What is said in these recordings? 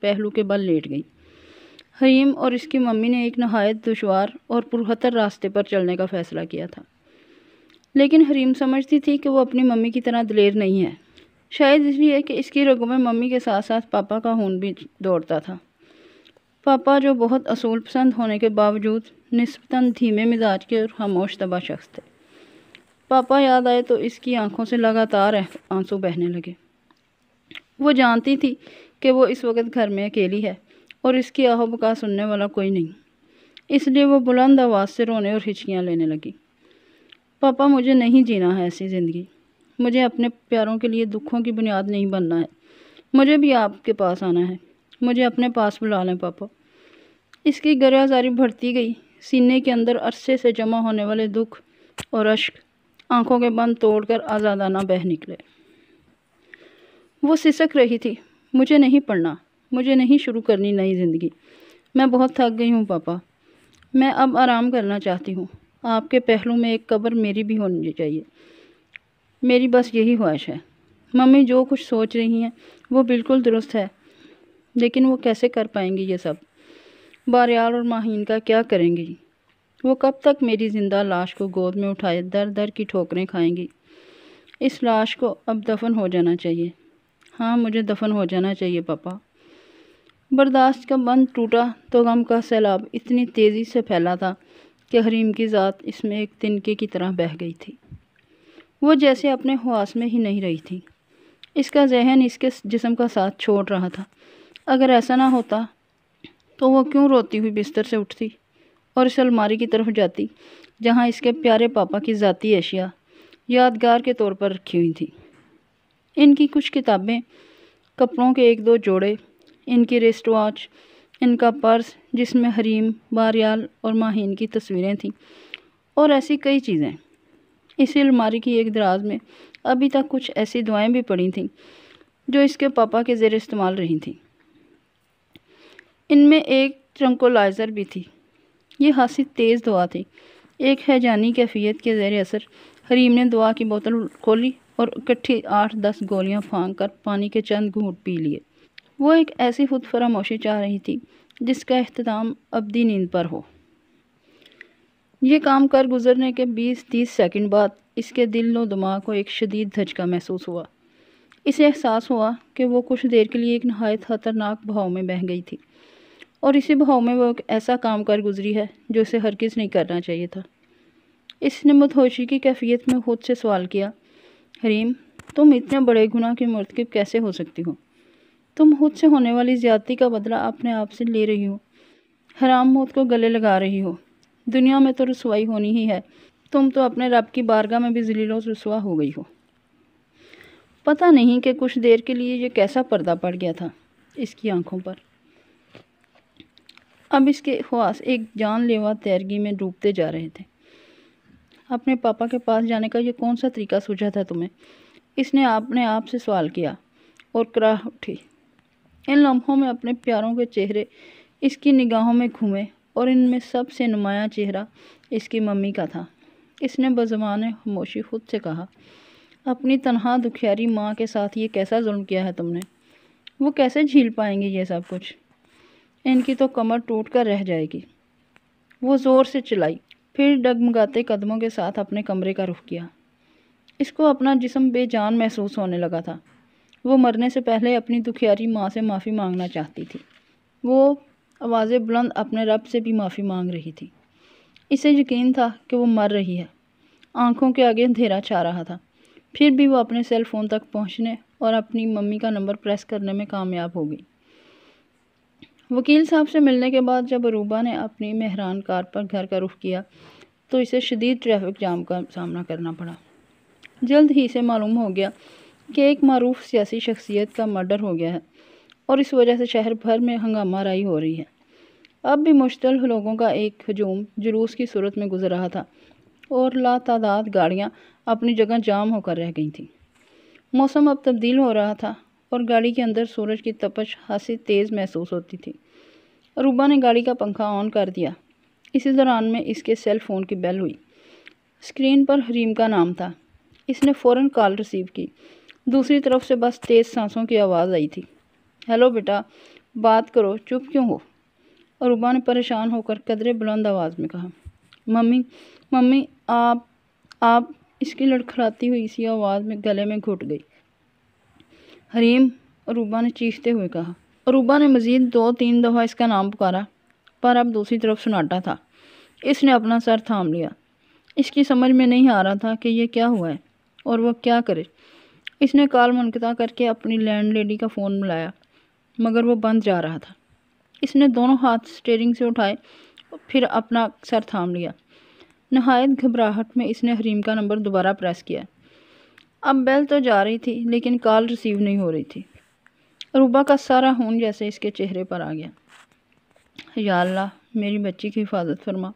پہلو کے بل لیٹ گئی۔ حریم اور اس کی ممی نے ایک نہایت دشوار اور پرخطر راستے پر چلنے کا فیصلہ کیا تھا، لیکن حریم سمجھتی تھی کہ وہ اپنی ممی کی طرح دلیر نہیں ہے، شاید اس لیے کہ اس کی رگوں میں ممی کے ساتھ ساتھ پاپا کا خون بھی دوڑتا تھا۔ پاپا جو بہت اصول پسند ہونے کے باوجود نسبتاً دھیمے مزاج کے اور خاموش طبع شخص تھے۔ پاپا یاد آئے تو اس کی آنکھوں سے لگاتار آنسو بہنے لگے۔ وہ جانتی تھی کہ وہ اس وقت گھر میں اکیلی ہے اور اس کی آہو بکا سننے والا کوئی نہیں، اس لیے وہ بلند آواز سے رونے اور ہچکیاں لینے لگی۔ پاپا، مجھے نہیں جینا ہے ایسی زندگی، مجھے اپنے پیاروں کے لیے دکھوں کی بنیاد نہیں بننا ہے، مجھے بھی آپ کے پاس آنا ہے، مجھے اپنے پاس بلا لیں پاپا۔ اس کی گریہ زاری بڑھتی گئی، سینے کے اندر عرصے سے جمع ہونے والے دکھ اور اشک آنکھوں کے بند توڑ کر آزادانہ بہہ نکلے۔ وہ سسک رہی تھی، مجھے نہیں پڑھنا، مجھے نہیں شروع کرنی نئی زندگی، میں بہت تھک گئی ہوں پاپا، میں اب آرام کرنا چاہتی ہوں، آپ کے پہلو میں ایک قبر میری بھی ہونی چاہیے، میری بس یہی خواہش ہے۔ ممی جو کچھ سوچ رہی ہیں وہ بالکل درست ہے، لیکن وہ کیسے کر پائیں گی یہ سب؟ باریال اور ماہین کا کیا کریں گی؟ وہ کب تک میری زندہ لاش کو گود میں اٹھائے در در کی ٹھوکریں کھائیں گی؟ اس لاش کو اب دفن ہو جانا چاہیے، ہاں مجھے دفن ہو جانا چاہیے پاپا۔ برداشت کا بند ٹوٹا تو غم کا سیلاب اتنی تیزی سے پھیلا تھا کہ حریم کی ذات اس میں ایک تنکے کی طرح بہہ گئی تھی۔ وہ جیسے اپنے حواس میں ہی نہیں رہی تھی، اس کا ذہن اس کے جسم کا ساتھ چھوڑ رہا تھا۔ اگر ایسا نہ ہوتا تو وہ کیوں روتی ہوئی بستر سے اٹھتی اور اس الماری کی طرف جاتی جہاں اس کے پیارے پاپا کی ذاتی اشیاء یادگار کے طور پر رکھی ہوئی تھیں۔ ان کی کچھ کتابیں، کپڑوں کے ایک دو جوڑے، ان کی ریسٹ واچ، ان کا پرس جس میں حریم، باریال اور ماہین کی تصویریں تھیں، اور ایسی کئی چیزیں۔ اسی الماری کی ایک دراز میں ابھی تک کچھ ایسی دعائیں بھی پڑی تھیں جو اس کے پاپا کے زیر استعمال رہی تھیں۔ ان میں ایک ٹرنکولائزر بھی تھی، یہ خاصی تیز دوا تھی۔ ایک ہیجانی کیفیت کے زیر اثر حریم نے دوا کی بوتل کھولی اور اکٹھی 8-10 گولیاں پھانک کر پانی کے چند گھونٹ پی لیے۔ وہ ایک ایسی خود فراموشی چاہ رہی تھی جس کا اختتام ابدی نیند پر ہو۔ یہ کام کر گزرنے کے 20-30 سیکنڈ بعد اس کے دل و دماغ کو ایک شدید دھچکا محسوس ہوا۔ اسے احساس ہوا کہ وہ کچھ دیر کے لیے ایک نہایت خطرناک بہاؤ میں بہہ گئی تھی، اور اسی بہاؤ میں وہ ایک ایسا کام کر گزری ہے جو اسے ہرگز نہیں کرنا چاہیے تھا۔ اس نے مدہوشی کی کیفیت میں خود سے سوال کیا، حریم، تم اتنے بڑے گناہ کی مرتکب کیسے ہو سکتی ہو؟ تم خود سے ہونے والی زیادتی کا بدلہ اپنے آپ سے لے رہی ہو، حرام موت کو گلے لگا رہی ہو۔ دنیا میں تو رسوائی ہونی ہی ہے، تم تو اپنے رب کی بارگاہ میں بھی ذلیل و رسوا ہو گئی ہو۔ پتہ نہیں کہ کچھ دیر کے لیے یہ کیسا پردہ پڑ گیا تھا اس کی آنکھوں پر۔ اب اس کے حواس ایک جان لیوا تیرگی میں ڈوبتے جا رہے تھے۔ اپنے پاپا کے پاس جانے کا یہ کون سا طریقہ سوچا تھا تمہیں؟ اس نے اپنے آپ سے سوال کیا اور کراہ اٹھی۔ ان لمحوں میں اپنے پیاروں کے چہرے اس کی نگاہوں میں گھومے اور ان میں سب سے نمایاں چہرہ اس کی ممی کا تھا۔ اس نے بزبان خاموشی خود سے کہا، اپنی تنہا دکھیاری ماں کے ساتھ یہ کیسا ظلم کیا ہے تم نے؟ وہ کیسے جھیل پائیں گے یہ سب کچھ؟ ان کی تو کمر ٹوٹ کر رہ جائے گی۔ وہ زور سے چلائی، پھر ڈگمگاتے قدموں کے ساتھ اپنے کمرے کا رخ کیا۔ اس کو اپنا جسم بے جان محسوس ہونے لگا تھا۔ وہ مرنے سے پہلے اپنی دکھیاری ماں سے معافی مانگنا چاہتی تھی۔ وہ آوازیں بلند اپنے رب سے بھی معافی مانگ رہی تھی۔ اسے یقین تھا کہ وہ مر رہی ہے۔ آنکھوں کے آگے اندھیرا چھا رہا تھا، پھر بھی وہ اپنے سیل فون تک پہنچنے اور اپنی ممی کا نمبر پریس کرنے میں کامیاب ہو گئی۔ وکیل صاحب سے ملنے کے بعد جب عروبہ نے اپنی مہران کار پر گھر کا رخ کیا تو اسے شدید ٹریفک جام کا سامنا کرنا پڑا۔ جلد ہی سے معلوم ہو گیا کہ ایک معروف سیاسی شخصیت کا مرڈر ہو گیا ہے اور اس وجہ سے شہر بھر میں ہنگامہ آرائی ہو رہی ہے۔ اب بھی مشتعل لوگوں کا ایک ہجوم جلوس کی صورت میں گزر رہا تھا اور لاتعداد گاڑیاں اپنی جگہ جام ہو کر رہ گئی تھیں۔ موسم اب تبدیل ہو رہا تھا اور گاڑی کے اندر سورج کی تپش خاصی تیز محسوس ہوتی تھی۔ عروبہ نے گاڑی کا پنکھا آن کر دیا۔ اسی دوران میں اس کے سیل فون کی بیل ہوئی۔ اسکرین پر حریم کا نام تھا۔ اس نے فوراً کال ریسیو کی دوسری طرف سے بس تیز سانسوں کی آواز آئی تھی۔ ہیلو بیٹا، بات کرو، چپ کیوں ہو؟ عروبہ نے پریشان ہو کر قدرے بلند آواز میں کہا۔ ممی آپ اس کی لڑکھڑاتی ہوئی سی آواز میں گلے میں گھٹ گئی۔ حریم، عروبہ نے چیختے ہوئے کہا۔ عروبہ نے مزید 2-3 دفعہ اس کا نام پکارا، پر اب دوسری طرف سناٹا تھا۔ اس نے اپنا سر تھام لیا۔ اس کی سمجھ میں نہیں آ رہا تھا کہ یہ کیا ہوا ہے اور وہ کیا کرے۔ اس نے کال منقطع کر کے اپنی لینڈ لیڈی کا فون ملایا، مگر وہ بند جا رہا تھا۔ اس نے دونوں ہاتھ سٹیئرنگ سے اٹھائے اور پھر اپنا سر تھام لیا۔ نہایت گھبراہٹ میں اس نے حریم کا نمبر دوبارہ پریس کیا۔ اب بیل تو جا رہی تھی لیکن کال ریسیو نہیں ہو رہی تھی۔ عروبہ کا سارا خون جیسے اس کے چہرے پر آ گیا۔ یا اللہ، میری بچی کی حفاظت فرما۔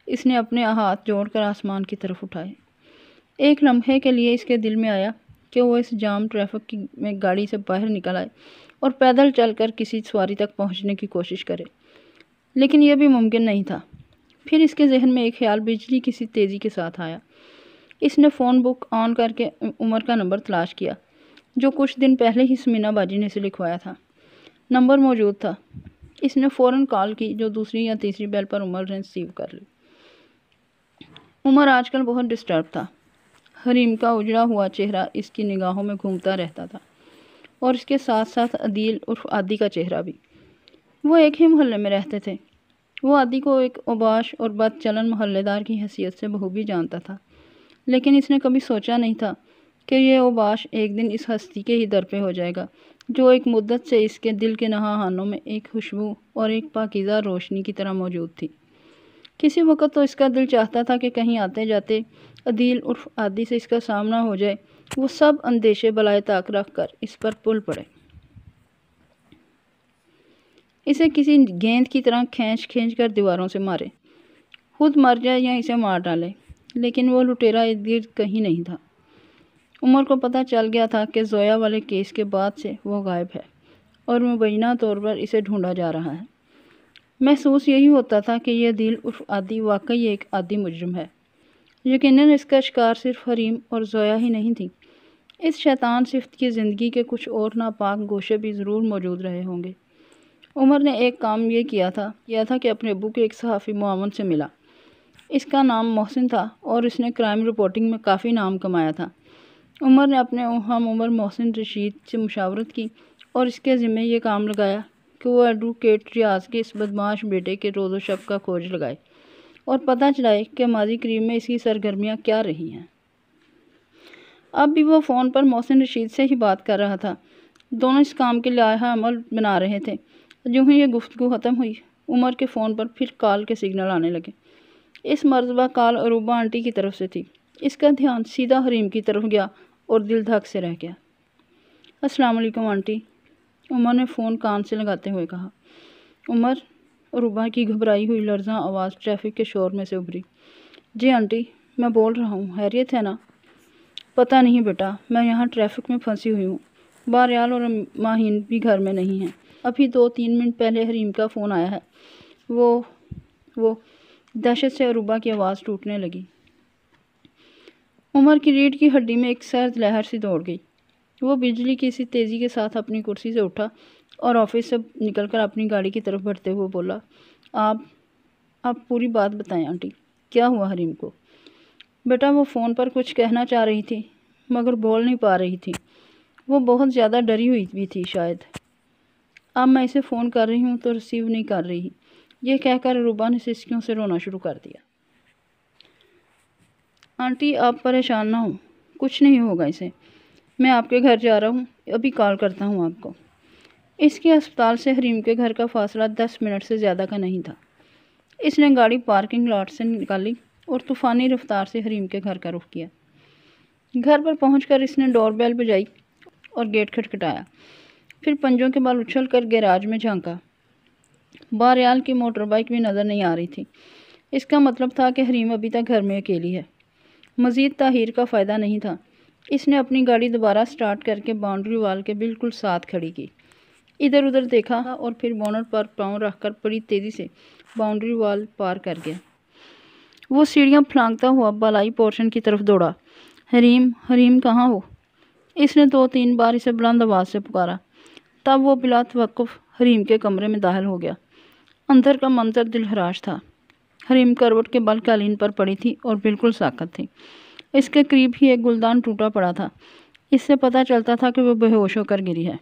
اس نے اپنے ہاتھ جوڑ کر آسمان کی طرف اٹھائے۔ ایک لمحے کے لیے اس کے دل میں آیا کہ وہ اس جام ٹریفک میں گاڑی سے باہر نکل آئے اور پیدل چل کر کسی سواری تک پہنچنے کی کوشش کرے، لیکن یہ بھی ممکن نہیں تھا۔ پھر اس کے ذہن میں ایک خیال بجلی کی سی تیزی کے ساتھ آیا۔ اس نے فون بک آن کر کے عمر کا نمبر تلاش کیا، جو کچھ دن پہلے ہی سمینا باجی نے اسے لکھوایا تھا۔ نمبر موجود تھا۔ اس نے فوراً کال کی، جو دوسری یا تیسری بیل پر عمر نے ریسیو کر لی۔ عمر آج کل بہت ڈسٹرب تھا۔ حریم کا اجڑا ہوا چہرہ اس کی نگاہوں میں گھومتا رہتا تھا، اور اس کے ساتھ ساتھ عدیل عرف عادی کا چہرہ بھی۔ وہ ایک ہی محلے میں رہتے تھے۔ وہ عادی کو ایک اوباش اور بد چلن محلے دار کی حیثیت سے بخوبی جانتا تھا، لیکن اس نے کبھی سوچا نہیں تھا کہ یہ اوباش ایک دن اس ہستی کے ہی در پہ ہو جائے گا، جو ایک مدت سے اس کے دل کے نہاہانوں میں ایک خوشبو اور ایک پاکیزہ روشنی کی طرح موجود تھی۔ کسی وقت تو اس کا دل چاہتا تھا کہ کہیں آتے جاتے عدیل عرف عادی سے اس کا سامنا ہو جائے، وہ سب اندیشے بالائے طاق رکھ کر اس پر پل پڑے، اسے کسی گیند کی طرح کھینچ کر دیواروں سے مارے، خود مر جائے یا اسے مار ڈالے، لیکن وہ لٹیرا ارد گرد کہیں نہیں تھا۔ عمر کو پتہ چل گیا تھا کہ زویا والے کیس کے بعد سے وہ غائب ہے اور مبینہ طور پر اسے ڈھونڈا جا رہا ہے۔ محسوس یہی ہوتا تھا کہ یہ عدیل عرف عادی واقعی ایک عادی مجرم ہے۔ یقیناً اس کا شکار صرف حریم اور زویا ہی نہیں تھی۔ اس شیطان صفت کی زندگی کے کچھ اور ناپاک گوشے بھی ضرور موجود رہے ہوں گے۔ عمر نے ایک کام یہ کیا تھا کہ اپنے ابو کے ایک صحافی معاون سے ملا۔ اس کا نام محسن تھا اور اس نے کرائم رپورٹنگ میں کافی نام کمایا تھا۔ عمر نے اپنے ہم عمر محسن رشید سے مشاورت کی اور اس کے ذمہ یہ کام لگایا کہ وہ ایڈوکیٹ ریاض کے اس بدمعاش بیٹے کے روز و شب کا کھوج لگائے اور پتہ چلائے کہ ماضی قریب میں اس کی سرگرمیاں کیا رہی ہیں۔ اب بھی وہ فون پر محسن رشید سے ہی بات کر رہا تھا۔ دونوں اس کام کے لائحہ عمل بنا رہے تھے۔ جو ہی یہ گفتگو ختم ہوئی، عمر کے فون پر پھر کال کے سگنل آنے لگے۔ اس مرتبہ کال عروبہ آنٹی کی طرف سے تھی۔ اس کا دھیان سیدھا حریم کی طرف گیا اور دل دھک سے رہ گیا۔ السلام علیکم آنٹی، عمر نے فون کان سے لگاتے ہوئے کہا۔ عمر، عروبہ کی گھبرائی ہوئی لرزاں آواز ٹریفک کے شور میں سے ابھری۔ جی آنٹی، میں بول رہا ہوں، خیریت ہے نا؟ پتہ نہیں بیٹا، میں یہاں ٹریفک میں پھنسی ہوئی ہوں۔ باریال اور ماہین بھی گھر میں نہیں ہیں۔ ابھی 2-3 منٹ پہلے حریم کا فون آیا ہے۔ وہ دہشت سے عروبہ کی آواز ٹوٹنے لگی۔ عمر کی ریڑھ کی ہڈی میں ایک سرد لہر سی دوڑ گئی۔ وہ بجلی کی سی تیزی کے ساتھ اپنی کرسی سے اٹھا اور آفس سے نکل کر اپنی گاڑی کی طرف بڑھتے ہوئے بولا، آپ پوری بات بتائیں آنٹی، کیا ہوا حریم کو؟ بیٹا، وہ فون پر کچھ کہنا چاہ رہی تھی مگر بول نہیں پا رہی تھی۔ وہ بہت زیادہ ڈری ہوئی بھی تھی شاید۔ اب میں اسے فون کر رہی ہوں تو ریسیو نہیں کر رہی، یہ کہہ کر عروبہ نے سسکیوں سے رونا شروع کر دیا۔ آنٹی، آپ پریشان نہ ہوں، کچھ نہیں ہوگا اسے۔ میں آپ کے گھر جا رہا ہوں، ابھی کال کرتا ہوں آپ کو۔ اس کے ہسپتال سے حریم کے گھر کا فاصلہ 10 منٹ سے زیادہ کا نہیں تھا۔ اس نے گاڑی پارکنگ لاٹ سے نکالی اور طوفانی رفتار سے حریم کے گھر کا رخ کیا۔ گھر پر پہنچ کر اس نے ڈور بیل بجائی اور گیٹ کھٹکھٹایا، پھر پنجوں کے بال اچھل کر گیراج میں جھانکا۔ باریال کی موٹر بائک بھی نظر نہیں آ رہی تھی۔ اس کا مطلب تھا کہ حریم ابھی تک گھر میں اکیلی ہے۔ مزید تاخیر کا فائدہ نہیں تھا۔ اس نے اپنی گاڑی دوبارہ سٹارٹ کر کے باؤنڈری وال کے بالکل ساتھ کھڑی کی، ادھر ادھر دیکھا اور پھر بونٹ پر پاؤں رکھ کر بڑی تیزی سے باؤنڈری وال پار کر گیا۔ وہ سیڑھیاں پھلانگتا ہوا بالائی پورشن کی طرف دوڑا۔ حریم کہاں ہو؟ اس نے 2-3 بار اسے بلند آواز سے پکارا۔ تب وہ بلا توقف حریم کے کمرے میں داخل ہو گیا۔ اندر کا منظر دلہراش تھا۔ حریم کروٹ کے بل قالین پر پڑی تھی اور بالکل ساکت تھی۔ اس کے قریب ہی ایک گلدان ٹوٹا پڑا تھا۔ اس سے پتہ چلتا تھا کہ وہ بے ہوش ہو کر گری ہے۔